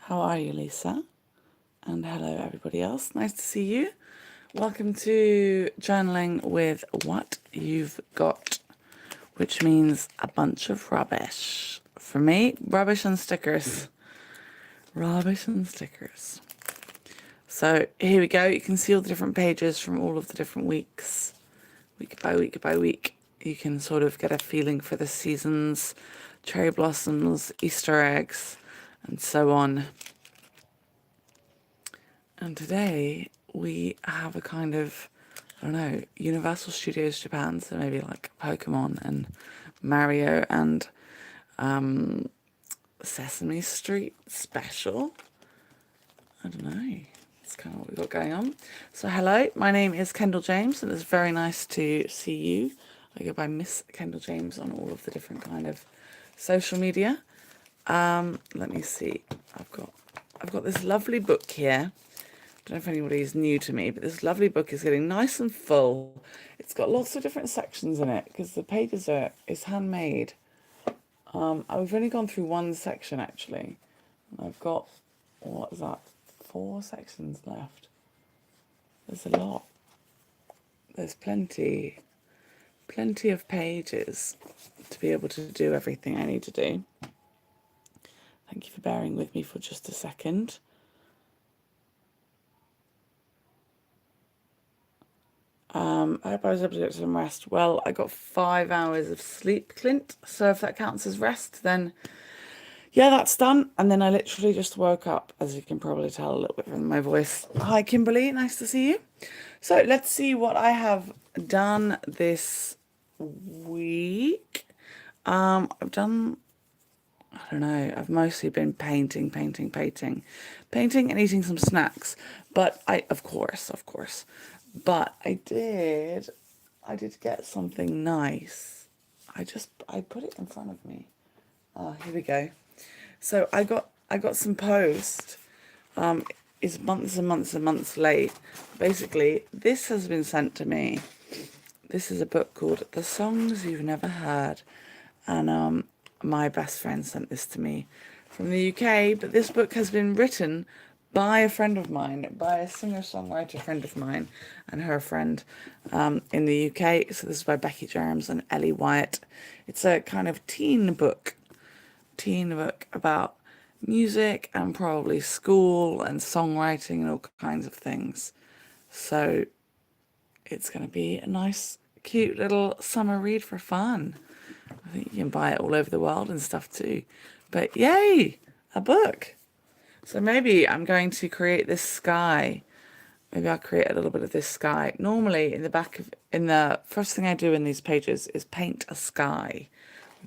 How are you, Lisa? And hello, everybody else. Nice to see you. Welcome to Journaling with What You've Got, which means a bunch of rubbish. For me, rubbish and stickers. Rubbish and stickers. So here we go. You can see all the different pages from all of the different weeks, week by week by week. You can sort of get a feeling for the seasons, cherry blossoms, Easter eggs, and so on. And today we have a kind of, I don't know, Universal Studios Japan, so maybe like Pokemon and Mario and Sesame Street special. I don't know. That's kind of what we've got going on. So hello, my name is Kendall James, and it's very nice to see you. I go by Miss Kendall James on all of the different kind of social media. Let me see. I've got this lovely book here. I don't know if anybody's new to me, but this lovely book is getting nice and full. It's got lots of different sections in it because the pages is handmade. I've only gone through one section actually. I've got, what is that, 4 sections left. There's a lot. There's plenty of pages to be able to do everything I need to do. Thank you for bearing with me for just a second. I hope I was able to get some rest. Well, I got 5 hours of sleep, Clint. So if that counts as rest, then yeah, that's done. And then I literally just woke up, as you can probably tell a little bit from my voice. Hi, Kimberly. Nice to see you. So let's see what I have done this week. I've done, I don't know, I've mostly been painting and eating some snacks. But of course. But I did get something nice. I put it in front of me. Here we go. So I got some post. It's months and months and months late. Basically, this has been sent to me. This is a book called The Songs You've Never Heard. And my best friend sent this to me from the UK. But this book has been written by a friend of mine, by a singer-songwriter friend of mine and her friend in the UK. So this is by Becky Germs and Ellie Wyatt. It's a kind of teen book about music and probably school and songwriting and all kinds of things. So it's going to be a nice, cute little summer read for fun. I think you can buy it all over the world and stuff too. But yay, a book. So maybe I'm going to create this sky. Maybe I'll create a little bit of this sky. Normally in the first thing I do in these pages is paint a sky.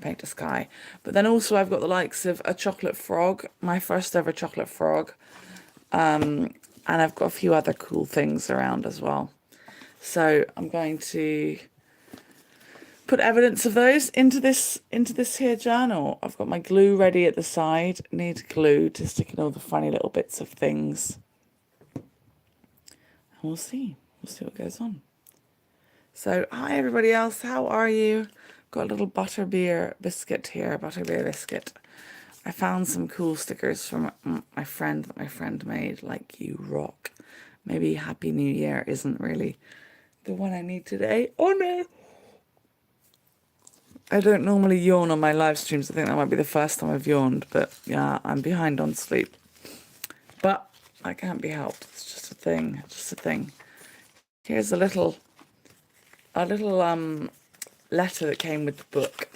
But then also I've got the likes of a chocolate frog, my first ever chocolate frog. And I've got a few other cool things around as well. So I'm going to put evidence of those into this here journal. I've got my glue ready at the side. Need glue to stick in all the funny little bits of things. And we'll see what goes on. So hi everybody else, how are you? Got a little butterbeer biscuit here, butterbeer biscuit. I found some cool stickers from my friend that my friend made, like you rock. Maybe Happy New Year isn't really the one I need today. Oh no! I don't normally yawn on my live streams. I think that might be the first time I've yawned, but yeah, I'm behind on sleep. But I can't be helped. It's just a thing. Here's a little letter that came with the book.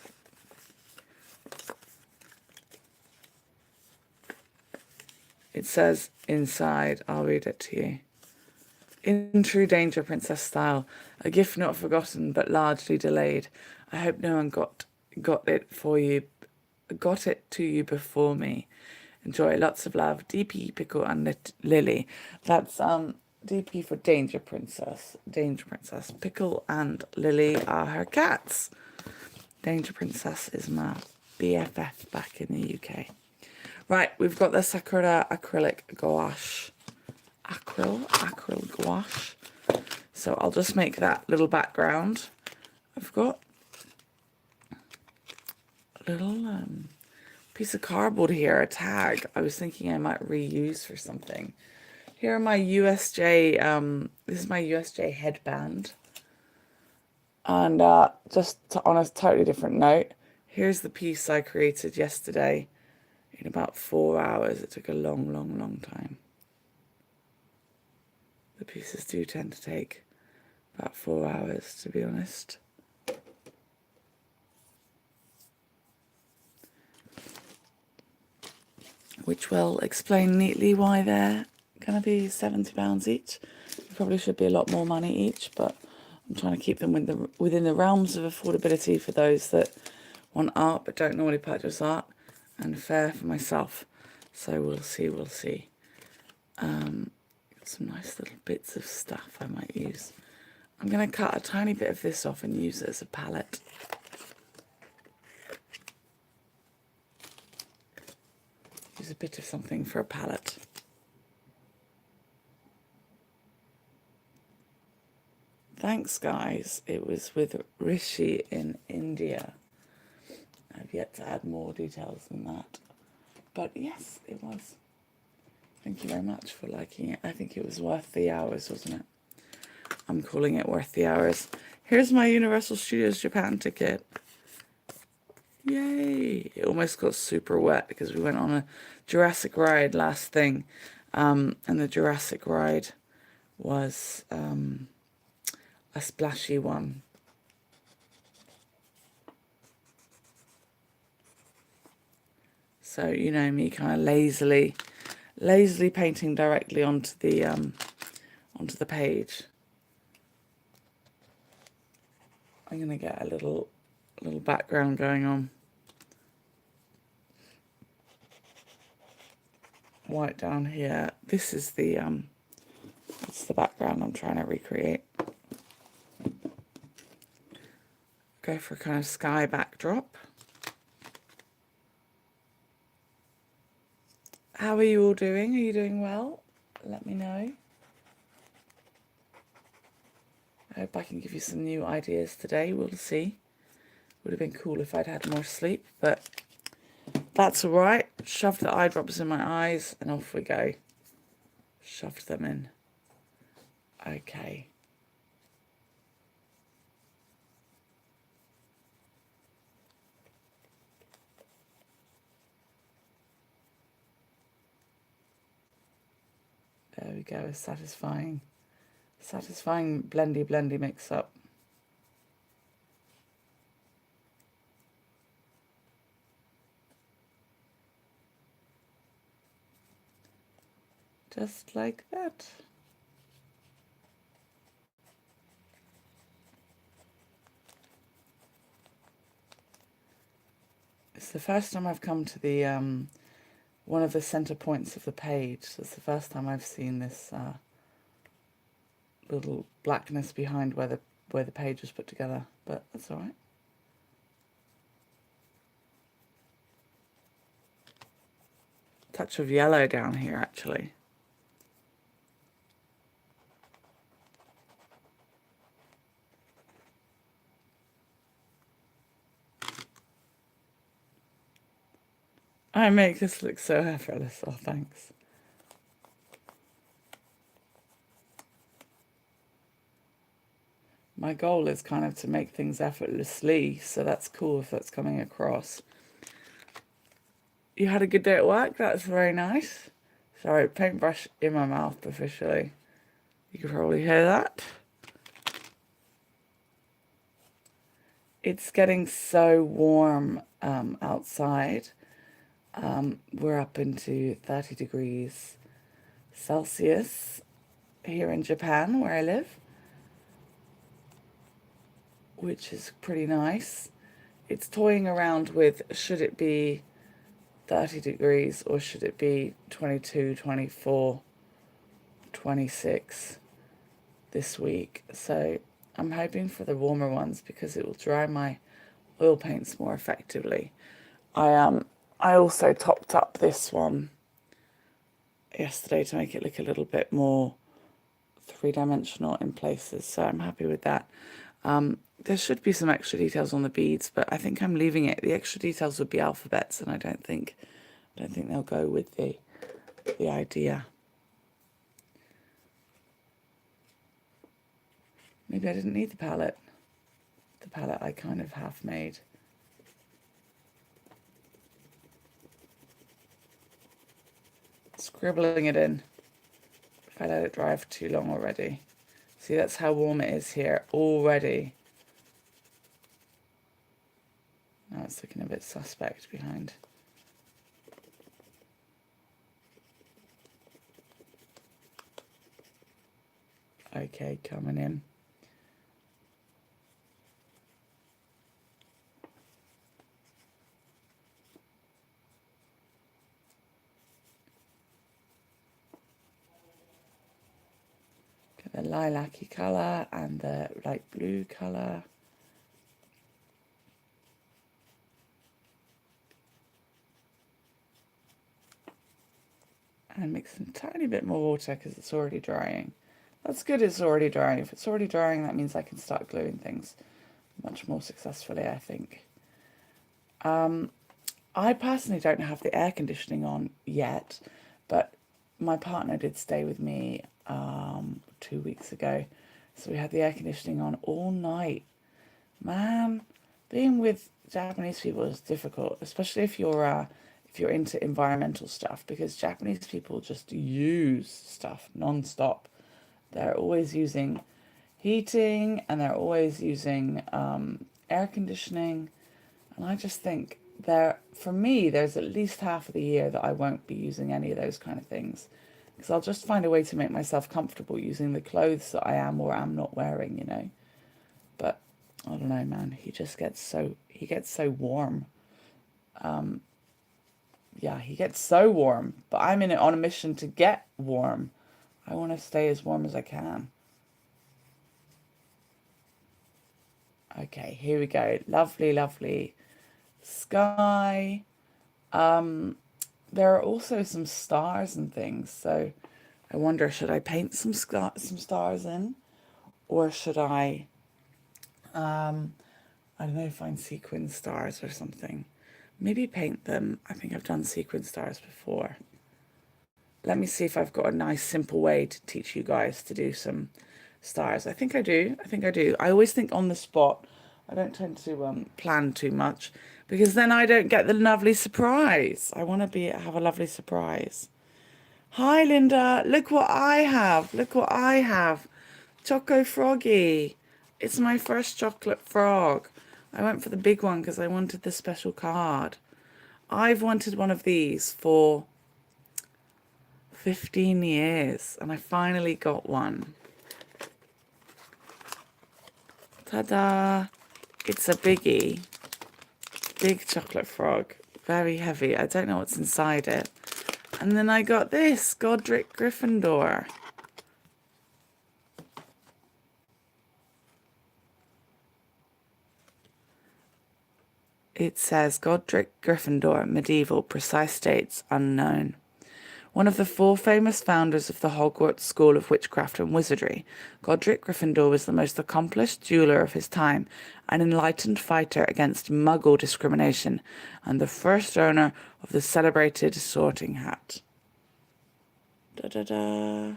It says inside, I'll read it to you. In true Danger Princess style, a gift not forgotten but largely delayed. I hope no one got it to you before me. Enjoy, lots of love, DP, Pickle, and Lily. That's DP for Danger Princess. Pickle and Lily are her cats. Danger Princess is my BFF back in the UK. Right, we've got the Sakura acrylic gouache. Acryl gouache. So I'll just make that little background. I've got a little piece of cardboard here, a tag. I was thinking I might reuse for something. Here are my USJ, this is my USJ headband. And just on a totally different note, here's the piece I created yesterday in about 4 hours. It took a long, long, long time. The pieces do tend to take about 4 hours, to be honest. Which will explain neatly why they're going to be £70 each. It probably should be a lot more money each, but I'm trying to keep them within the realms of affordability for those that want art but don't normally purchase art, and fair for myself. So we'll see, we'll see. Got some nice little bits of stuff I might use. I'm going to cut a tiny bit of this off and use it as a palette. Use a bit of something for a palette. Thanks, guys. It was with Rishi in India. I've yet to add more details than that. But yes, it was. Thank you very much for liking it. I think it was worth the hours, wasn't it? I'm calling it worth the hours. Here's my Universal Studios Japan ticket. Yay! It almost got super wet because we went on a Jurassic ride last thing. And the Jurassic ride was a splashy one. So, you know me, kind of lazily painting directly onto the page. I'm gonna get a little background going on. White down here. This is the that's the background I'm trying to recreate. Go for a kind of sky backdrop. How are you all doing? Are you doing well? Let me know. I hope I can give you some new ideas today. We'll see. Would have been cool if I'd had more sleep, but that's all right. Shoved the eye drops in my eyes and off we go. Shoved them in. Okay. There we go, a satisfying blendy mix up. Just like that. It's the first time I've come to the one of the center points of the page. So it's the first time I've seen this little blackness behind where the page was put together, but that's all right. Touch of yellow down here, actually. I make this look so effortless. Oh, thanks. My goal is kind of to make things effortlessly, so that's cool if that's coming across. You had a good day at work? That's very nice. Sorry, paintbrush in my mouth officially. You can probably hear that. It's getting so warm outside. We're up into 30 degrees Celsius here in Japan, where I live, which is pretty nice. It's toying around with, should it be 30 degrees or should it be 22, 24, 26 this week? So I'm hoping for the warmer ones because it will dry my oil paints more effectively. I also topped up this one yesterday to make it look a little bit more three-dimensional in places, so I'm happy with that. there should be some extra details on the beads, but I think I'm leaving it. The extra details would be alphabets, and I don't think they'll go with the idea. Maybe I didn't need the palette. The palette I kind of half made. Scribbling it in. If I let it dry for too long already. See, that's how warm it is here already. Now it's looking a bit suspect behind. Okay, coming in. Get the lilac-y colour and the light blue colour. And mix a tiny bit more water because it's already drying. That's good, it's already drying. If it's already drying, that means I can start gluing things much more successfully, I think. I personally don't have the air conditioning on yet, but my partner did stay with me 2 weeks ago. So we had the air conditioning on all night. Man, being with Japanese people is difficult, especially if you're into environmental stuff, because Japanese people just use stuff non-stop. They're always using heating and they're always using air conditioning. And I just think for me, there's at least half of the year that I won't be using any of those kind of things. Because I'll just find a way to make myself comfortable using the clothes that I am or am not wearing, you know. But I don't know, man. He gets so warm. Yeah, he gets so warm. But I'm on a mission to get warm. I want to stay as warm as I can. Okay, here we go. Lovely, lovely sky. There are also some stars and things, so I wonder, should I paint some stars in, or should I don't know, find sequin stars or something. Maybe paint them. I think I've done sequin stars before. Let me see if I've got a nice simple way to teach you guys to do some stars. I think I do. I always think on the spot. I don't tend to plan too much, because then I don't get the lovely surprise. I want to have a lovely surprise. Hi, Linda. Look what I have. Choco Froggy. It's my first chocolate frog. I went for the big one because I wanted the special card. I've wanted one of these for 15 years and I finally got one. Ta-da! It's a biggie. Big chocolate frog. Very heavy. I don't know what's inside it. And then I got this, Godric Gryffindor. It says Godric Gryffindor, medieval, precise dates unknown. One of the 4 famous founders of the Hogwarts School of Witchcraft and Wizardry, Godric Gryffindor was the most accomplished jeweler of his time, an enlightened fighter against Muggle discrimination, and the first owner of the celebrated sorting hat. Da-da-da.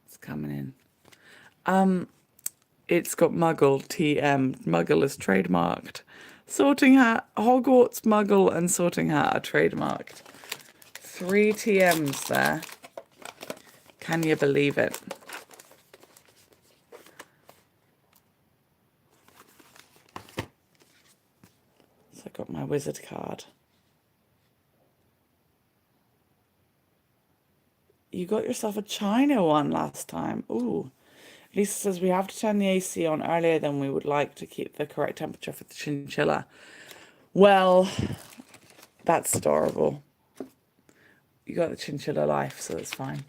It's coming in. It's got Muggle, TM. Muggle is trademarked. Sorting hat, Hogwarts Muggle and sorting hat are trademarked. 3 TMs there. Can you believe it? So I got my wizard card. You got yourself a China one last time. Ooh. Lisa says we have to turn the AC on earlier than we would like to keep the correct temperature for the chinchilla. Well, that's adorable. You got the chinchilla life, so that's fine.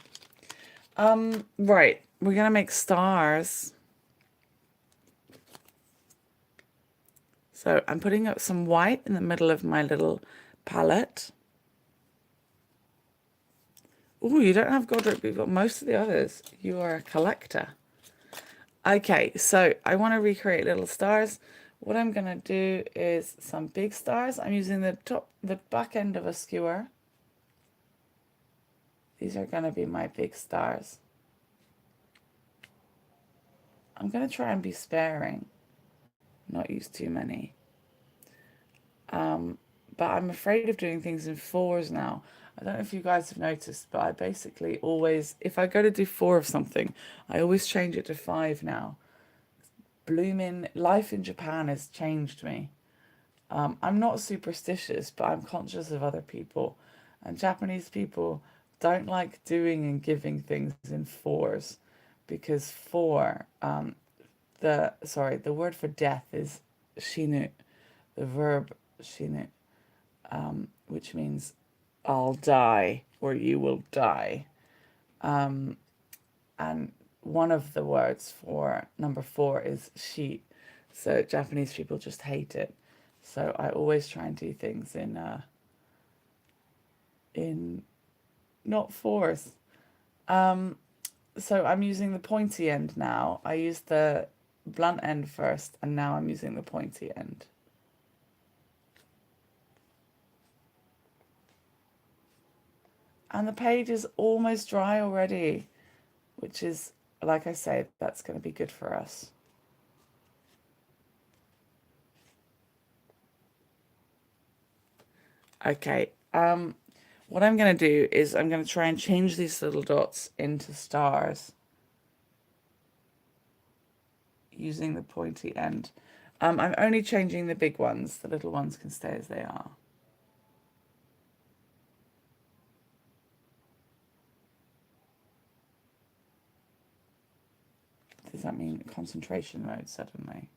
Right, we're gonna make stars. So I'm putting up some white in the middle of my little palette. Oh, you don't have Godric, but you've got most of the others. You are a collector. Okay, so I want to recreate little stars. What I'm gonna do is some big stars. I'm using the back end of a skewer. These are gonna be my big stars. I'm gonna try and be sparing, not use too many. Um, but I'm afraid of doing things in fours now. I don't know if you guys have noticed, but I basically always, if I go to do four of something, I always change it to five now. Blooming life in Japan has changed me. I'm not superstitious, but I'm conscious of other people. And Japanese people don't like doing and giving things in fours because four, the word for death is shinu, the verb shinu, which means I'll die or you will die. And one of the words for number four is shi. So Japanese people just hate it. So I always try and do things in not fours. Um, so I'm using the pointy end now. I used the blunt end first, and now I'm using the pointy end. And the page is almost dry already, which is, like I said, that's going to be good for us. Okay, what I'm going to do is I'm going to try and change these little dots into stars using the pointy end. I'm only changing the big ones. The little ones can stay as they are. Does that mean concentration mode suddenly?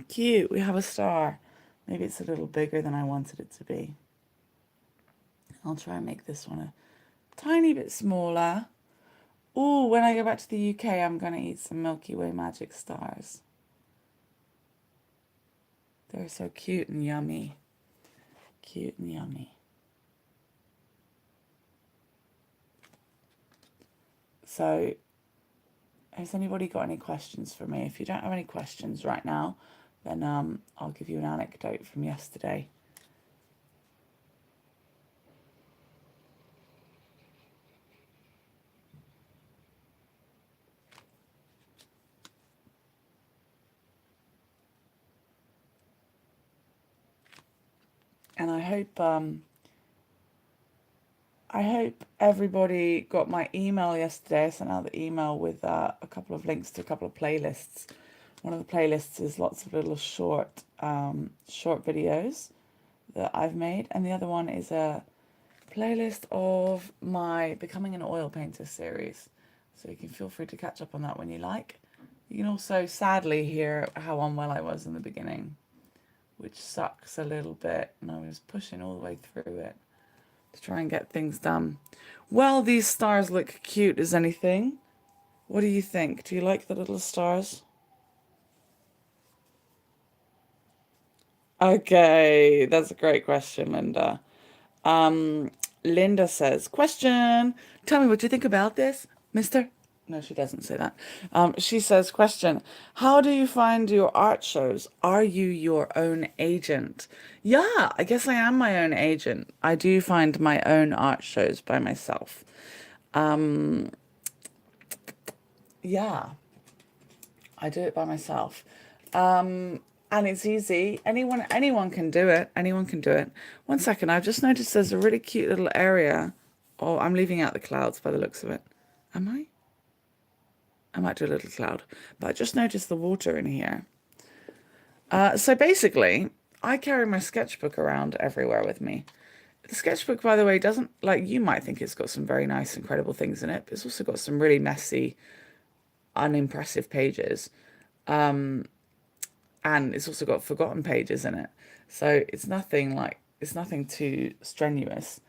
Cute, we have a star. Maybe it's a little bigger than I wanted it to be. I'll try and make this one a tiny bit smaller. Oh, when I go back to the UK, I'm going to eat some Milky Way magic stars. They're so cute and yummy. Cute and yummy. So, has anybody got any questions for me? If you don't have any questions right now, then I'll give you an anecdote from yesterday. And I hope everybody got my email yesterday. I sent out the email with a couple of links to a couple of playlists. One of the playlists is lots of little short videos that I've made, and the other one is a playlist of my Becoming an Oil Painter series. So you can feel free to catch up on that when you like. You can also sadly hear how unwell I was in the beginning, which sucks a little bit, and I was pushing all the way through it to try and get things done. Well, these stars look cute as anything. What do you think? Do you like the little stars? Okay, that's a great question, Linda. Um, Linda says, question, tell me what you think about this, mister. No, she doesn't say that. She says, question, how do you find your art shows? Are you your own agent? Yeah, I guess I am my own agent. I do find my own art shows by myself. Yeah, I do it by myself. And it's easy. Anyone can do it. Anyone can do it. One second, I've just noticed there's a really cute little area. Oh, I'm leaving out the clouds by the looks of it. Am I? I might do a little cloud. But I just noticed the water in here. So basically, I carry my sketchbook around everywhere with me. The sketchbook, by the way, doesn't, like, you might think it's got some very nice, incredible things in it, but it's also got some really messy, unimpressive pages. And it's also got forgotten pages in it. So it's nothing like it's nothing too strenuous.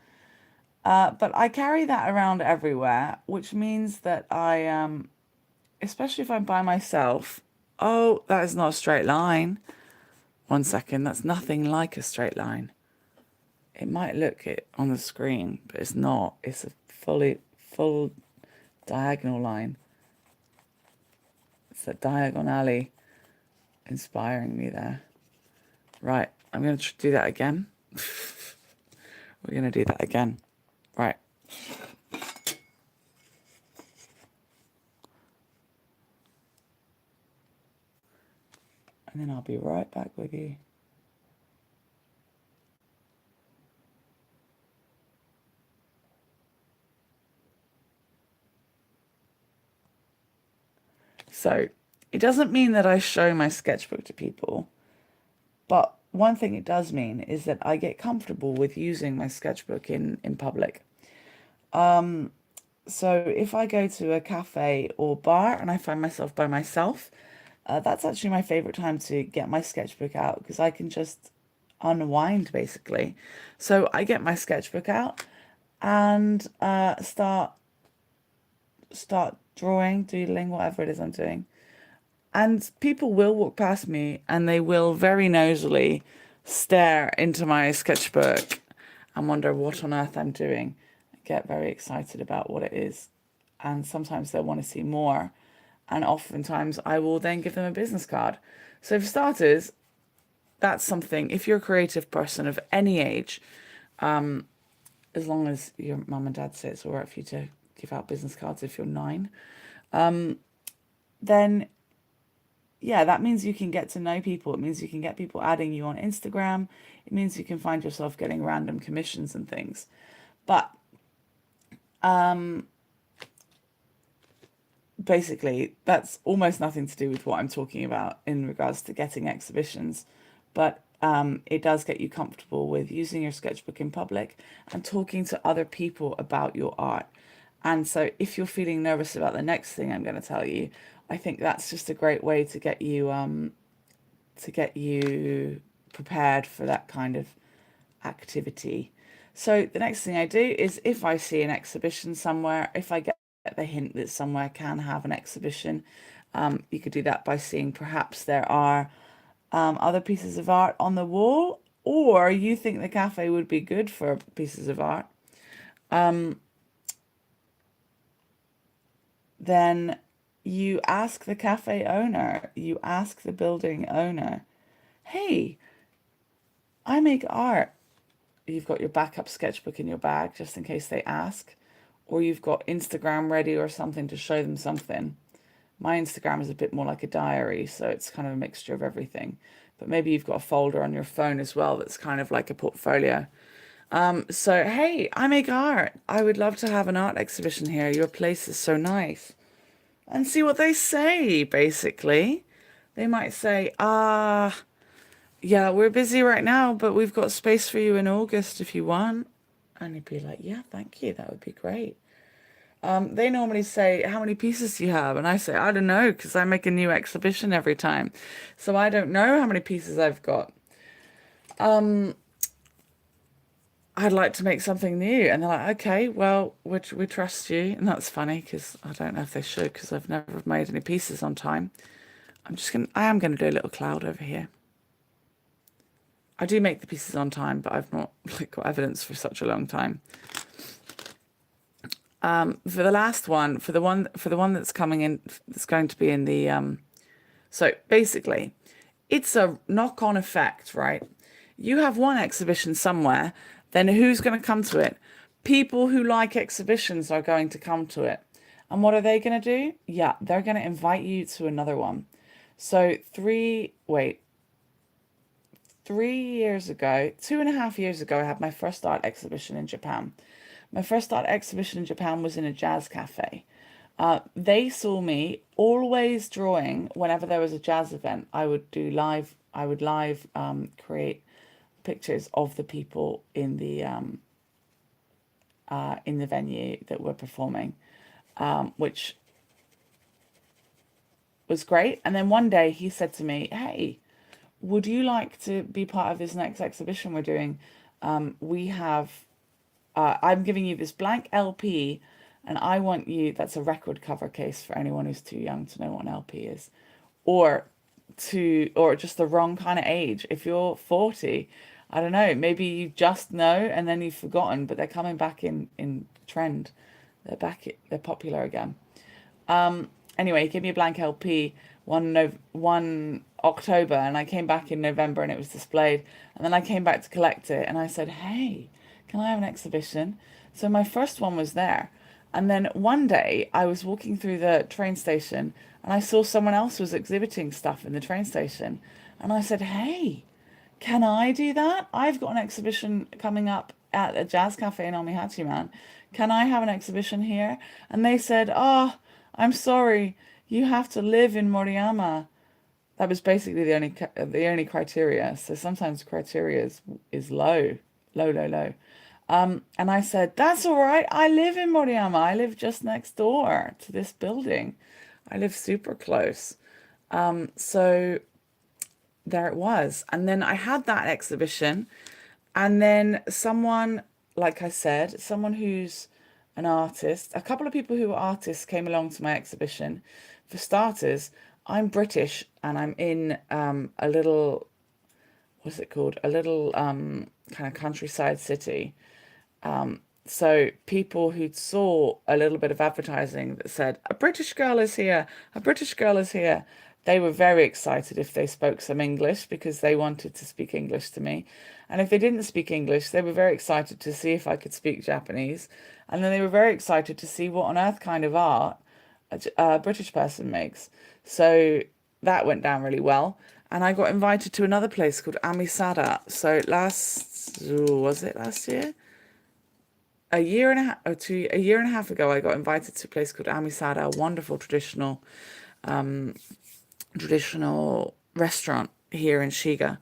But I carry that around everywhere, which means that especially if I'm by myself. Oh, that is not a straight line. One second, that's nothing like a straight line. It might look it on the screen, but it's not. It's a full diagonal line. It's that diagonally inspiring me there. Right, I'm going to do that again. We're going to do that again. Right. And then I'll be right back with you. So it doesn't mean that I show my sketchbook to people, but one thing it does mean is that I get comfortable with using my sketchbook in public. So if I go to a cafe or bar and I find myself by myself, that's actually my favorite time to get my sketchbook out because I can just unwind basically. So I get my sketchbook out and start drawing, doodling, whatever it is I'm doing. And people will walk past me and they will very nosily stare into my sketchbook and wonder what on earth I'm doing. I get very excited about what it is. And sometimes they'll want to see more. And oftentimes I will then give them a business card. So for starters, that's something, if you're a creative person of any age, as long as your mum and dad say it's all right for you to give out business cards if you're 9, then yeah, that means you can get to know people. It means you can get people adding you on Instagram. It means you can find yourself getting random commissions and things. But basically, that's almost nothing to do with what I'm talking about in regards to getting exhibitions. But it does get you comfortable with using your sketchbook in public and talking to other people about your art. And so if you're feeling nervous about the next thing I'm going to tell you, I think that's just a great way to get you prepared for that kind of activity. So the next thing I do is if I see an exhibition somewhere, if I get the hint that somewhere can have an exhibition, you could do that by seeing perhaps there are other pieces of art on the wall, or you think the cafe would be good for pieces of art. Then you ask the cafe owner, you ask the building owner, hey, I make art. You've got your backup sketchbook in your bag just in case they ask, or you've got Instagram ready or something to show them something. My Instagram is a bit more like a diary, so it's kind of a mixture of everything. But maybe you've got a folder on your phone as well that's kind of like a portfolio. So, hey, I make art. I would love to have an art exhibition here. Your place is so nice. And see what they say, basically. They might say, yeah, we're busy right now, but we've got space for you in August if you want. And you'd be like, yeah, thank you. That would be great. They normally say, how many pieces do you have? And I say, I don't know, because I make a new exhibition every time. So I don't know how many pieces I've got. I'd like to make something new. And they're like, okay, well, we trust you. And that's funny because I don't know if they should because I've never made any pieces on time. I am going to do a little cloud over here. I do make the pieces on time, but I've not got evidence for such a long time. For the last one, for the one that's coming in, that's going to be in the, so basically, it's a knock-on effect, right? You have one exhibition somewhere, then who's going to come to it? People who like exhibitions are going to come to it. And what are they going to do? Yeah, they're going to invite you to another one. So 3 years ago, 2.5 years ago, I had my first art exhibition in Japan. My first art exhibition in Japan was in a jazz cafe. They saw me always drawing whenever there was a jazz event. I would live create pictures of the people in the venue that were performing, which was great. And then one day he said to me, hey, would you like to be part of this next exhibition we're doing? We have, I'm giving you this blank LP, and I want you, that's a record cover case for anyone who's too young to know what an LP is, or or just the wrong kind of age. If you're 40, I don't know, maybe you just know and then you've forgotten, but they're coming back in trend. They're popular again. Anyway, he gave me a blank LP one October, and I came back in November and it was displayed. And then I came back to collect it, and I said, "Hey, can I have an exhibition?" So my first one was there. And then one day I was walking through the train station and I saw someone else was exhibiting stuff in the train station. And I said, "Hey, can I do that? I've got an exhibition coming up at a jazz cafe in Omihachi, Can I have an exhibition here?" And they said, "Oh, I'm sorry, you have to live in Moriyama." That was basically the only criteria. So sometimes criteria is low, low, low, low. And I said, "That's all right. I live in Moriyama. I live just next door to this building. I live super close." So there it was. And then I had that exhibition. And then someone, like I said, someone who's an artist, a couple of people who are artists came along to my exhibition. For starters, I'm British and I'm in a little, what's it called? A little kind of countryside city. So people who saw a little bit of advertising that said, "A British girl is here, a British girl is here," they were very excited if they spoke some English because they wanted to speak English to me. And if they didn't speak English, they were very excited to see if I could speak Japanese. And then they were very excited to see what on earth kind of art a British person makes. So that went down really well. And I got invited to another place called Amisada. So was it last year? A year and a half, or a year and a half ago, I got invited to a place called Amisada, a wonderful traditional restaurant here in Shiga.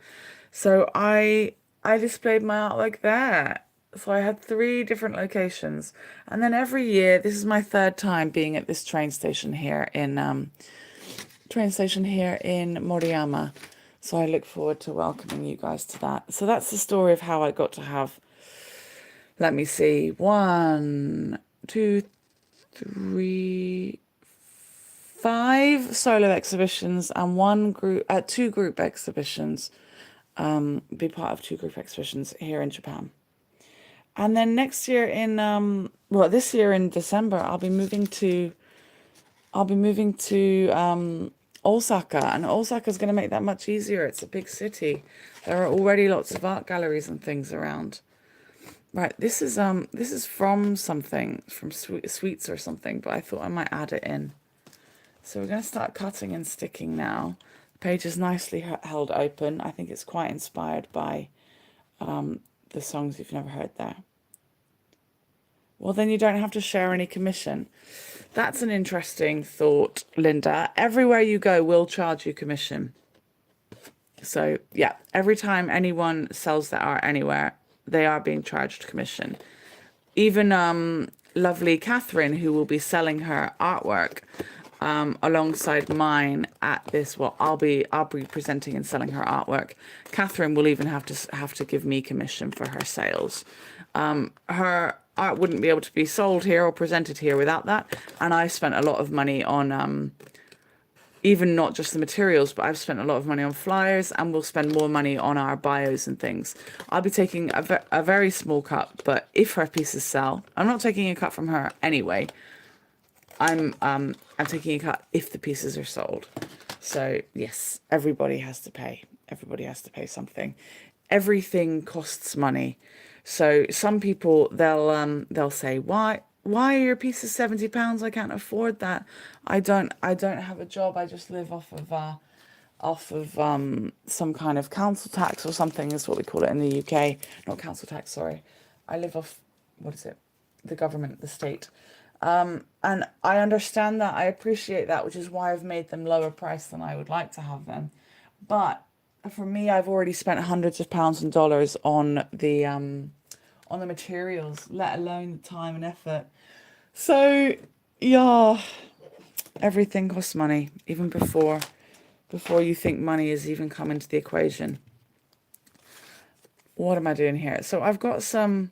So I displayed my artwork there. So I had 3 different locations, and then every year, this is my 3rd time being at this train station here in Moriyama. So I look forward to welcoming you guys to that. So that's the story of how I got to have, let me see, 1, 2, 3, 5 solo exhibitions and 2 group exhibitions. Be part of 2 group exhibitions here in Japan. And then next year this year in December, I'll be moving to Osaka, and Osaka is going to make that much easier. It's a big city. There are already lots of art galleries and things around. Right, this is from something, from Sweets or something, but I thought I might add it in. So we're going to start cutting and sticking now. The page is nicely held open. I think it's quite inspired by the songs you've never heard there. Well, then you don't have to share any commission. That's an interesting thought, Linda. Everywhere you go, we'll charge you commission. So yeah, every time anyone sells their art anywhere, they are being charged commission. Even lovely Catherine, who will be selling her artwork alongside mine at this. Well, I'll be presenting and selling her artwork. Catherine will even have to give me commission for her sales. Her art wouldn't be able to be sold here or presented here without that. And I spent a lot of money on even not just the materials, but I've spent a lot of money on flyers, and we'll spend more money on our bios and things. I'll be taking a very small cut, but if her pieces sell, I'm not taking a cut from her anyway. I'm taking a cut if the pieces are sold. So yes, everybody has to pay. Everybody has to pay something. Everything costs money. So some people they'll say, why are your pieces £70? I can't afford that. I don't have a job. I just live off of some kind of council tax or something is what we call it in the UK. Not council tax, sorry. I live off, what is it? The government, the state. And I understand that. I appreciate that, which is why I've made them lower price than I would like to have them. But for me, I've already spent hundreds of pounds and dollars on the materials, let alone the time and effort. So yeah, everything costs money, even before you think money has even come into the equation. what am I doing here? So I've got some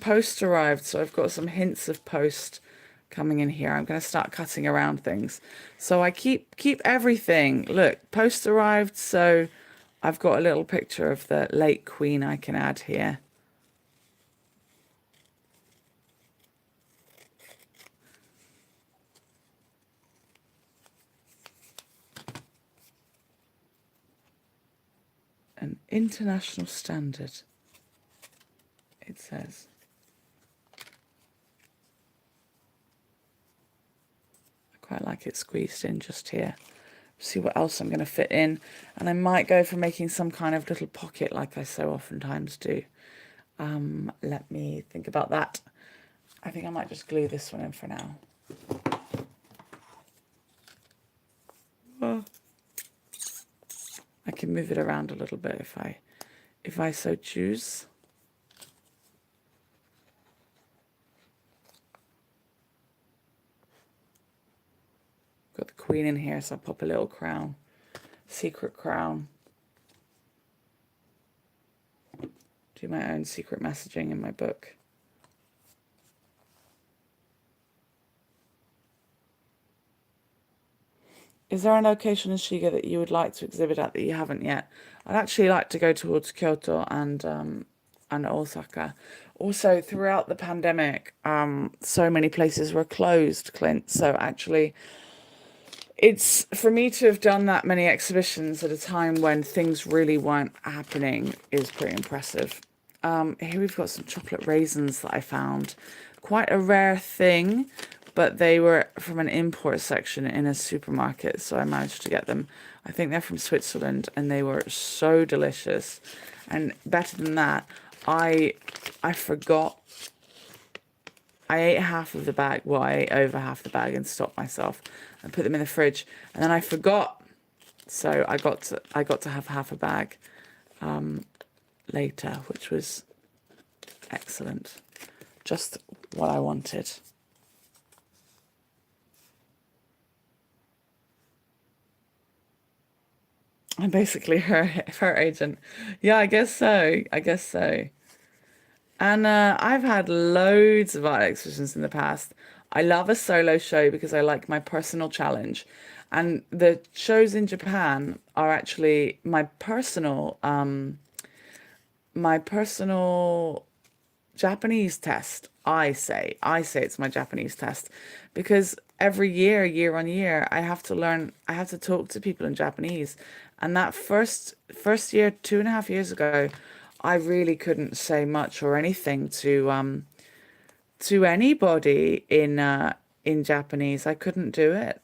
post arrived, so I've got some hints of post coming in here. I'm going to start cutting around things. So I keep everything. Look, post arrived, so I've got a little picture of the late Queen I can add here. An international standard, it says. I quite like it squeezed in just here. See what else I'm going to fit in. And I might go for making some kind of little pocket like I so oftentimes do. Let me think about that. I think I might just glue this one in for now. Oh. I can move it around a little bit if I so choose. Got the Queen in here, so I'll pop a little crown. Secret crown. Do my own secret messaging in my book. Is there an location in Shiga that you would like to exhibit at that you haven't yet? I'd actually like to go towards Kyoto and Osaka. Also, throughout the pandemic, so many places were closed, Clint. So actually, it's for me to have done that many exhibitions at a time when things really weren't happening is pretty impressive. Here we've got some chocolate raisins that I found. Quite a rare thing, but they were from an import section in a supermarket, so I managed to get them. I think they're from Switzerland, and they were so delicious. And better than that, I forgot. I ate half of the bag. Well, I ate over half the bag and stopped myself and put them in the fridge. And then I forgot, so I got to have half a bag later, which was excellent. Just what I wanted. I'm basically her agent. Yeah, I guess so. I guess so. And I've had loads of art exhibitions in the past. I love a solo show because I like my personal challenge. And the shows in Japan are actually my personal Japanese test. I say it's my Japanese test because every year on year, I have to learn, I have to talk to people in Japanese. And that first year, 2.5 years ago, I really couldn't say much or anything to anybody in Japanese. I couldn't do it.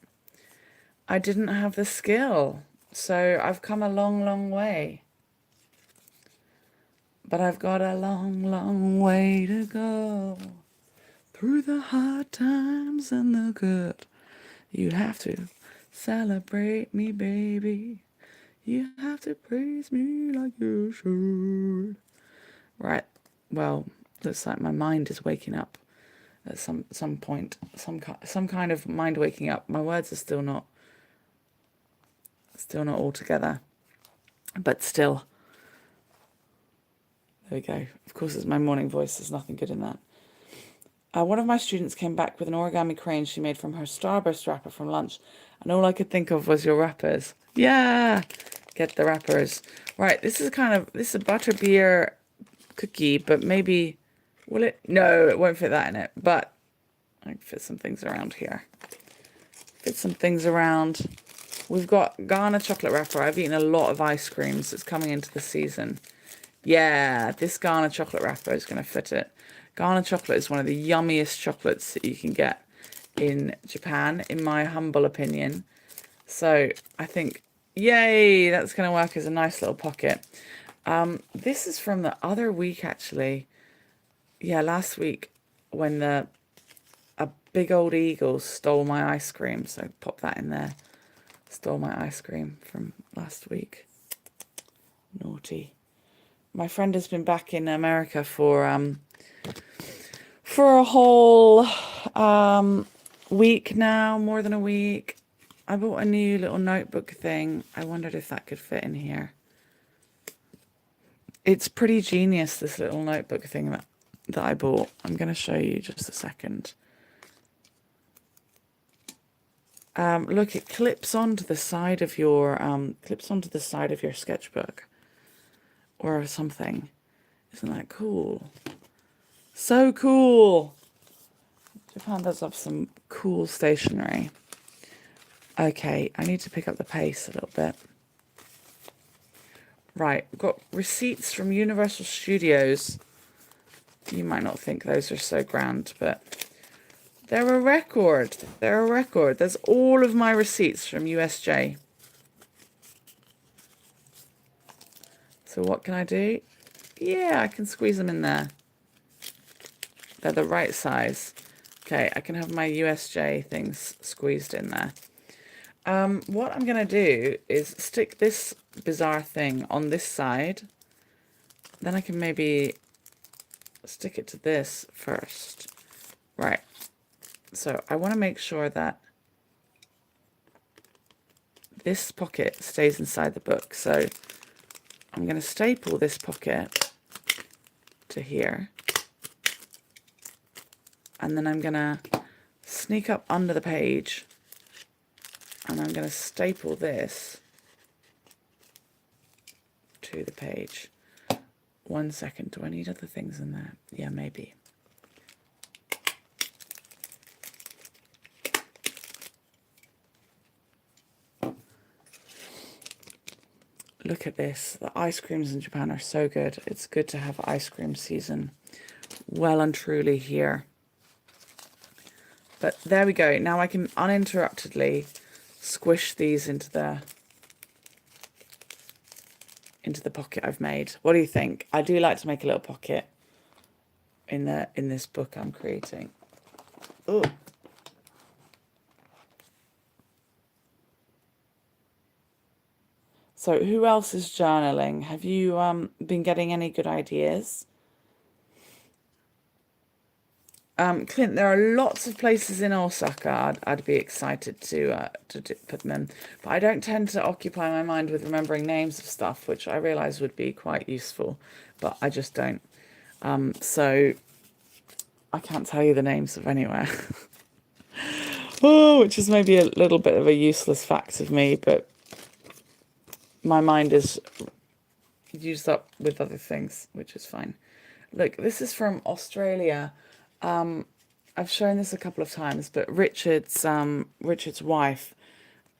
I didn't have the skill. So I've come a long, long way. But I've got a long, long way to go. Through the hard times and the good. You have to celebrate me, baby. You have to praise me like you should. Right. Well, looks like my mind is waking up at some point. Some kind of mind waking up. My words are still not all together. But still. There we go. Of course, it's my morning voice. There's nothing good in that. One of my students came back with an origami crane she made from her Starburst wrapper from lunch, and all I could think of was your wrappers. Yeah, get the wrappers. Right, this is a butterbeer cookie, but maybe, will it? No, it won't fit that in it, but I can fit some things around here. Fit some things around. We've got Ghana chocolate wrapper. I've eaten a lot of ice creams. It's coming into the season. Yeah, this Ghana chocolate wrapper is going to fit it. Ghana chocolate is one of the yummiest chocolates that you can get in Japan, in my humble opinion. So I think, yay, that's going to work as a nice little pocket. This is from the other week, actually. Yeah, last week when a big old eagle stole my ice cream. So pop that in there. Stole my ice cream from last week. Naughty. My friend has been back in America for a whole week now, more than a week. I bought a new little notebook thing. I wondered if that could fit in here. It's pretty genius, this little notebook thing that I bought. I'm going to show you just a second. Look, it clips onto the side of your sketchbook or something. Isn't that cool? So cool. Japan does have some cool stationery. Okay, I need to pick up the pace a little bit. Right, we've got receipts from Universal Studios. You might not think those are so grand, but they're a record. They're a record. There's all of my receipts from USJ. So what can I do? Yeah, I can squeeze them in there. They're the right size. Okay, I can have my USJ things squeezed in there. What I'm going to do is stick this bizarre thing on this side. Then I can maybe stick it to this first. Right. So I want to make sure that this pocket stays inside the book. So I'm going to staple this pocket to here. And then I'm going to sneak up under the page. And I'm going to staple this to the page. 1 second. Do I need other things in there? Yeah, maybe. Look at this. The ice creams in Japan are so good. It's good to have ice cream season well and truly here. But there we go. Now I can uninterruptedly squish these into the pocket I've made. What do you think? I do like to make a little pocket in this book I'm creating. Oh. So who else is journaling? Have you been getting any good ideas? Clint, there are lots of places in Osaka I'd be excited to put them in. But I don't tend to occupy my mind with remembering names of stuff, which I realise would be quite useful, but I just don't. So I can't tell you the names of anywhere. Oh, which is maybe a little bit of a useless fact of me, but my mind is used up with other things, which is fine. Look, this is from Australia. I've shown this a couple of times, but Richard's wife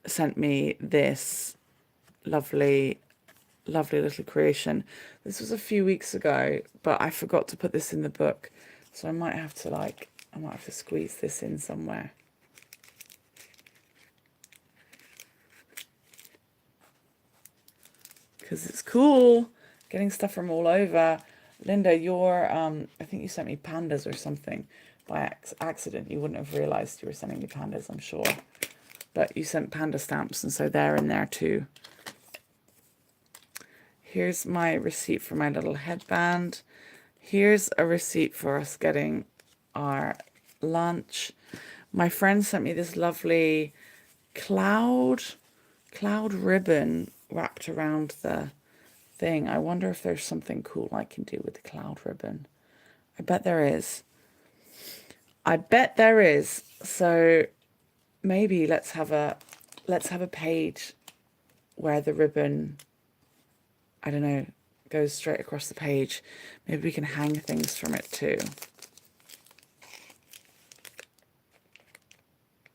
sent me this lovely little creation. This was a few weeks ago, but I forgot to put this in the book, so I might have to squeeze this in somewhere. Because it's cool getting stuff from all over. Linda, I think you sent me pandas or something by accident. You wouldn't have realised you were sending me pandas, I'm sure. But you sent panda stamps, and so they're in there too. Here's my receipt for my little headband. Here's a receipt for us getting our lunch. My friend sent me this lovely cloud ribbon wrapped around the thing. I wonder if there's something cool I can do with the cloud ribbon. I bet there is. So maybe let's have a page where the ribbon, I don't know, goes straight across the page. Maybe we can hang things from it too.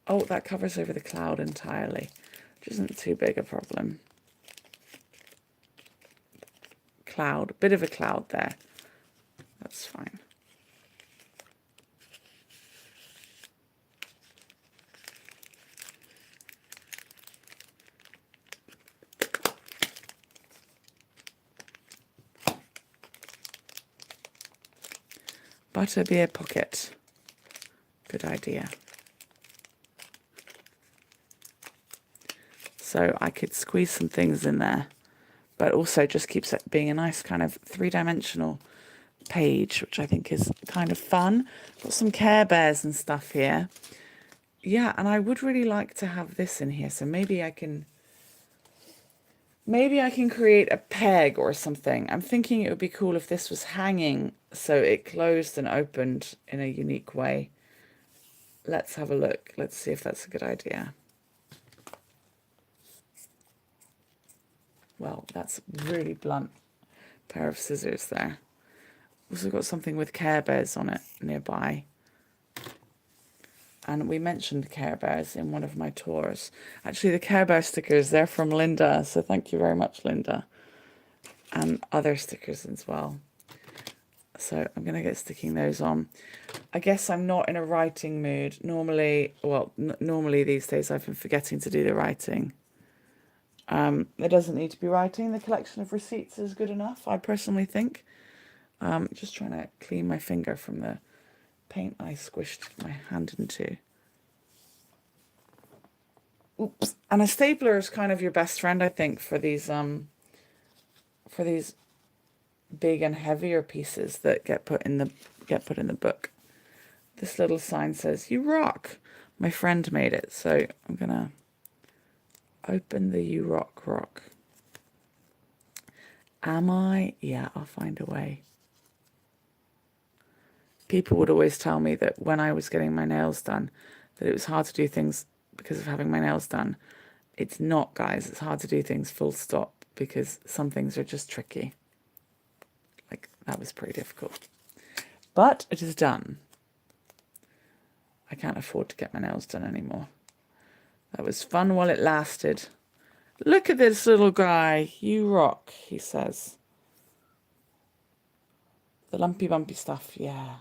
Oh, that covers over the cloud entirely, which isn't too big a problem. Cloud, bit of a cloud there. That's fine. Butterbeer pocket. Good idea. So I could squeeze some things in there, but also just keeps it being a nice kind of three-dimensional page, which I think is kind of fun. Got some Care Bears and stuff here. Yeah, and I would really like to have this in here, so maybe I can Maybe I can create a peg or something. I'm thinking it would be cool if this was hanging so it closed and opened in a unique way. Let's have a look. Let's see if that's a good idea. Well, that's really blunt pair of scissors there. Also got something with Care Bears on it nearby. And we mentioned Care Bears in one of my tours. Actually, the Care Bear stickers, they're from Linda. So thank you very much, Linda. And other stickers as well. So I'm going to get sticking those on. I guess I'm not in a writing mood. Normally, well, normally these days I've been forgetting to do the writing. There doesn't need to be writing. The collection of receipts is good enough, I personally think. Just trying to clean my finger from the paint I squished my hand into. Oops. And a stapler is kind of your best friend, I think, for these big and heavier pieces that get put in the book. This little sign says, "You rock." My friend made it, so I'm gonna open the "You rock." Am I? Yeah, I'll find a way. People would always tell me that when I was getting my nails done, that it was hard to do things because of having my nails done. It's not, guys. It's hard to do things full stop because some things are just tricky. Like, that was pretty difficult. But it is done. I can't afford to get my nails done anymore. That was fun while it lasted. Look at this little guy. You rock, he says. The lumpy bumpy stuff, yeah.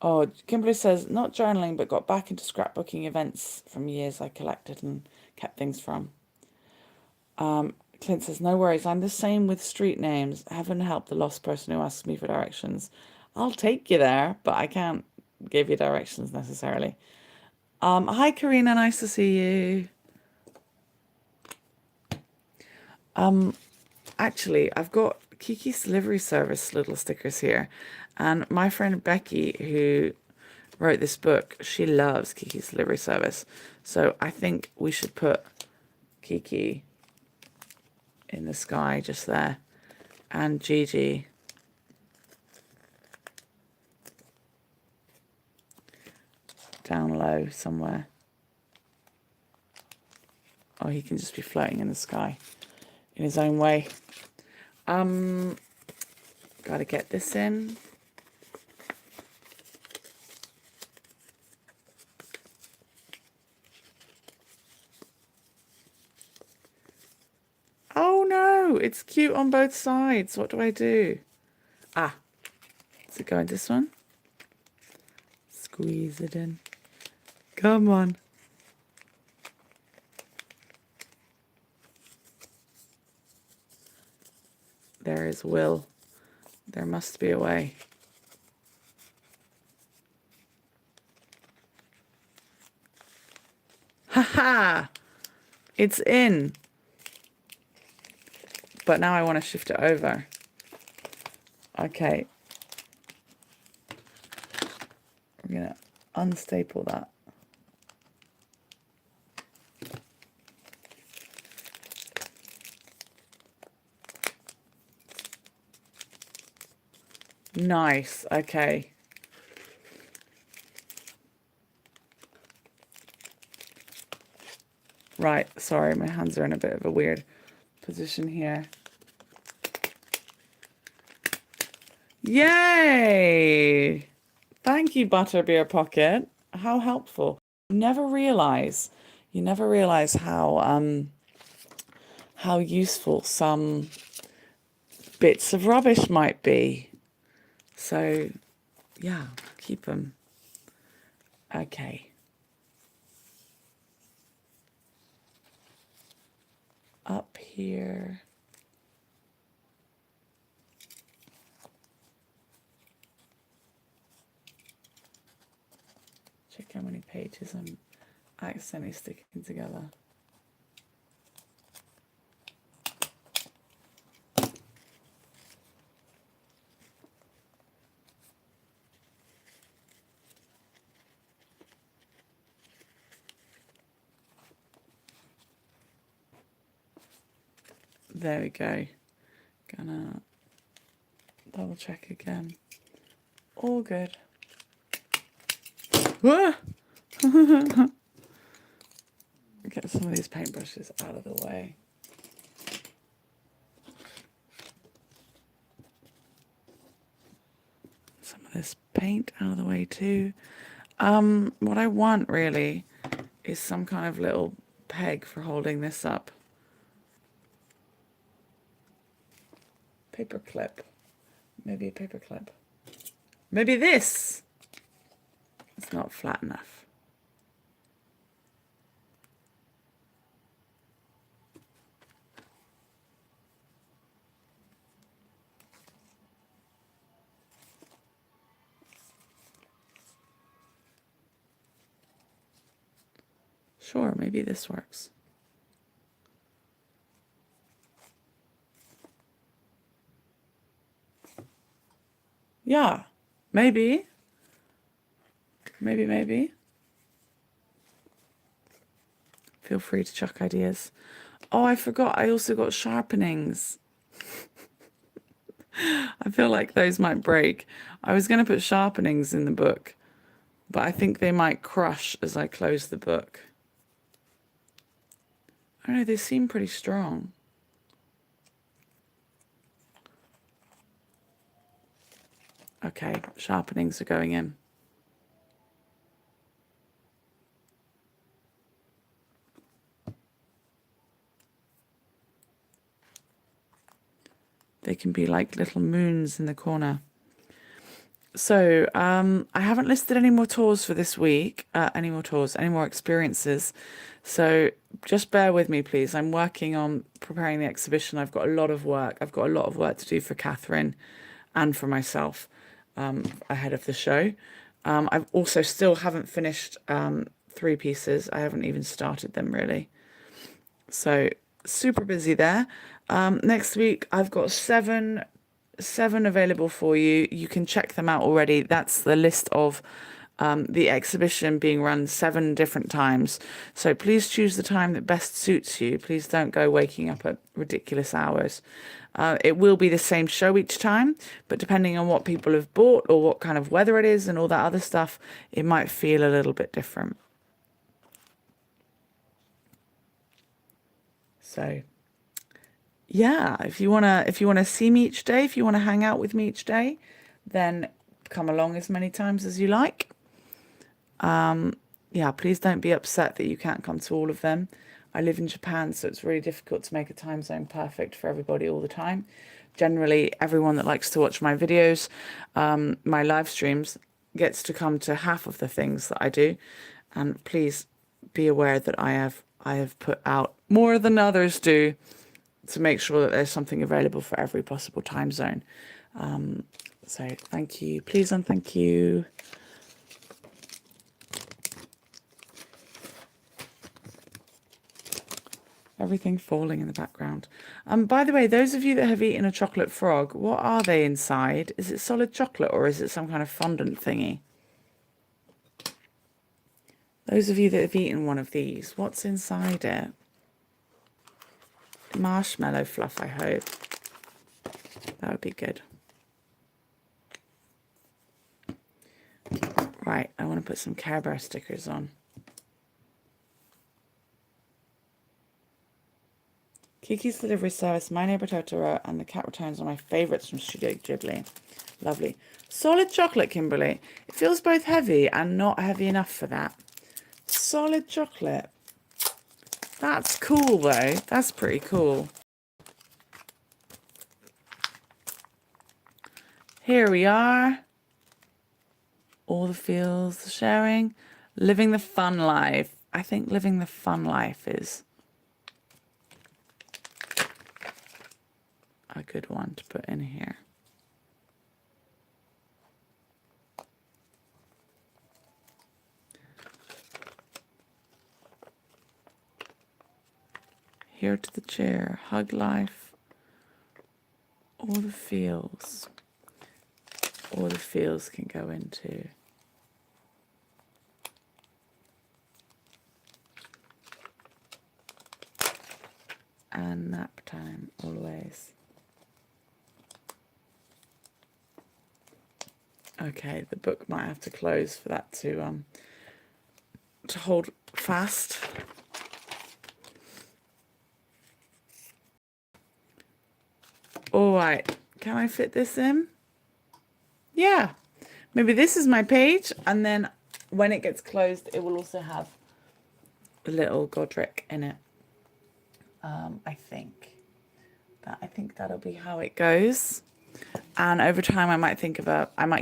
Oh, Kimberly says, not journaling, but got back into scrapbooking events from years I collected and kept things from. Clint says, no worries, I'm the same with street names. Heaven help the lost person who asks me for directions. I'll take you there, but I can't give you directions necessarily. Hi, Karina, nice to see you. Actually, I've got Kiki's Delivery Service little stickers here. And my friend Becky, who wrote this book, she loves Kiki's Delivery Service. So I think we should put Kiki in the sky just there. And Gigi down low somewhere. Oh, he can just be floating in the sky in his own way. Gotta get this in. Oh no, it's cute on both sides. What do I do? Ah, does it go in this one? Squeeze it in. Come on. There is Will. There must be a way. Ha ha! It's in. But now I want to shift it over. Okay. We're going to unstaple that. Nice. Okay. Right. Sorry, my hands are in a bit of a weird position here. Yay! Thank you, Butterbeer Pocket. How helpful. You never realize how useful some bits of rubbish might be. So, yeah, keep them. Okay. Up here. Check how many pages I'm accidentally sticking together. There we go. Gonna double check again. All good. Whoa! Get some of these paintbrushes out of the way. Some of this paint out of the way too. What I want really is some kind of little peg for holding this up. Paper clip. Maybe a paper clip. Maybe this. It's not flat enough. Sure, maybe this works. Yeah, maybe. Maybe. Feel free to chuck ideas. Oh, I forgot. I also got sharpenings. I feel like those might break. I was going to put sharpenings in the book, but I think they might crush as I close the book. I don't know, they seem pretty strong. Okay, sharpenings are going in. They can be like little moons in the corner. So I haven't listed any more tours for this week, any more experiences. So just bear with me, please. I'm working on preparing the exhibition. I've got a lot of work. I've got a lot of work to do for Catherine and for myself ahead of the show. I've also still haven't finished 3 pieces. I haven't even started them really. So super busy there. Next week, I've got seven available for you. You can check them out already. That's the list of the exhibition being run 7 different times. So please choose the time that best suits you. Please don't go waking up at ridiculous hours. It will be the same show each time, but depending on what people have bought or what kind of weather it is and all that other stuff, it might feel a little bit different. So yeah, if you wanna see me each day, if you wanna hang out with me each day, then come along as many times as you like. Yeah, please don't be upset that you can't come to all of them. I live in Japan, so it's really difficult to make a time zone perfect for everybody all the time. Generally, everyone that likes to watch my videos, my live streams, gets to come to half of the things that I do. And please be aware that I have put out more than others do to make sure that there's something available for every possible time zone. So thank you, please and thank you. Everything falling in the background. By the way, those of you that have eaten a chocolate frog, what are they inside? Is it solid chocolate or is it some kind of fondant thingy? Those of you that have eaten one of these, what's inside it? Marshmallow fluff, I hope. That would be good. Right, I want to put some Care Bear stickers on. Kiki's Delivery Service, My Neighbor Totoro, and The Cat Returns are my favourites from Studio Ghibli. Lovely. Solid chocolate, Kimberly. It feels both heavy and not heavy enough for that. Solid chocolate. That's cool, though. That's pretty cool. Here we are. All the feels, the sharing. Living the fun life. I think living the fun life is a good one to put in here. Here to the chair, hug life, all the feels. All the feels can go into and nap time always. Okay, the book might have to close for that to hold fast. All right, can I fit this in? Yeah, maybe this is my page, and then when it gets closed, it will also have a little Godric in it. I think that'll be how it goes. And over time, I might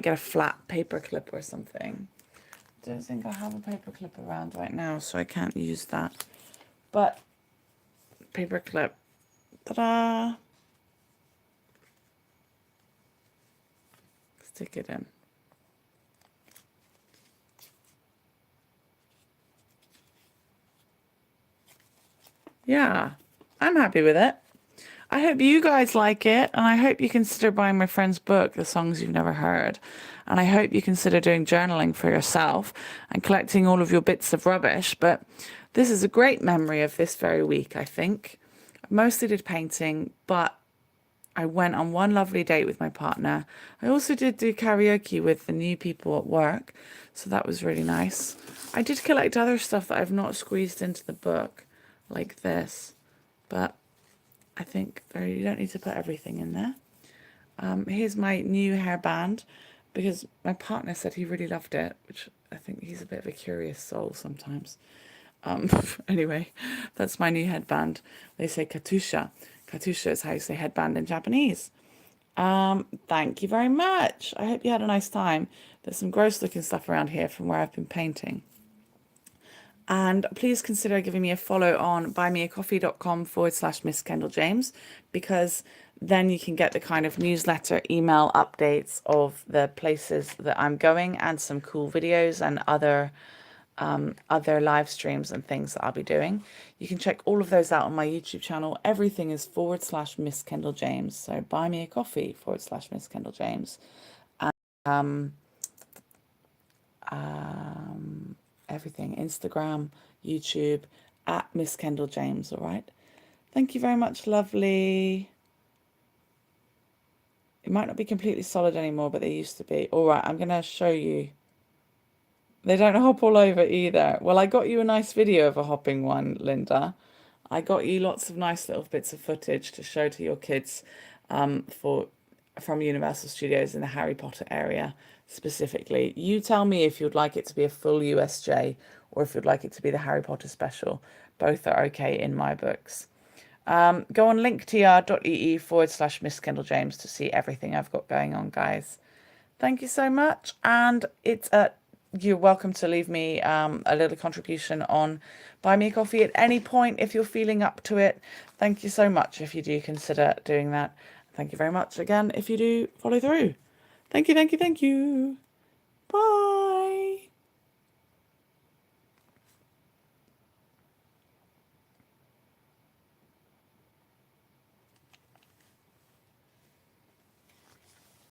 get a flat paper clip or something. I don't think I have a paper clip around right now, so I can't use that. But paper clip, ta-da! Stick it in. Yeah, I'm happy with it. I hope you guys like it, and I hope you consider buying my friend's book, The Songs You've Never Heard. And I hope you consider doing journaling for yourself and collecting all of your bits of rubbish. But this is a great memory of this very week, I think. I mostly did painting, but I went on one lovely date with my partner. I also did do karaoke with the new people at work, so that was really nice. I did collect other stuff that I've not squeezed into the book, like this, but I think you don't need to put everything in there. Here's my new hairband, because my partner said he really loved it, which I think he's a bit of a curious soul sometimes. Anyway, that's my new headband. They say katusha. Katusha is how you say headband in Japanese. Thank you very much. I hope you had a nice time. There's some gross looking stuff around here from where I've been painting. And please consider giving me a follow on buymeacoffee.com/Miss Kendall James, because then you can get the kind of newsletter, email updates of the places that I'm going, and some cool videos and other live streams and things that I'll be doing. You can check all of those out on my YouTube channel. Everything is /Miss Kendall James. So buy me a coffee /Miss Kendall James. Everything, Instagram, YouTube, @Miss Kendall James. All right. Thank you very much, lovely. It might not be completely solid anymore, but they used to be. All right, I'm going to show you. They don't hop all over either. Well, I got you a nice video of a hopping one, Linda. I got you lots of nice little bits of footage to show to your kids from Universal Studios in the Harry Potter area specifically. You tell me if you'd like it to be a full USJ or if you'd like it to be the Harry Potter special. Both are okay in my books. Go on linktr.ee /Miss Kendall James to see everything I've got going on, guys. Thank you so much. And you're welcome to leave me a little contribution on Buy Me a Coffee at any point if you're feeling up to it. Thank you so much if you do consider doing that. Thank you very much again if you do follow through. Thank you, thank you, thank you. Bye.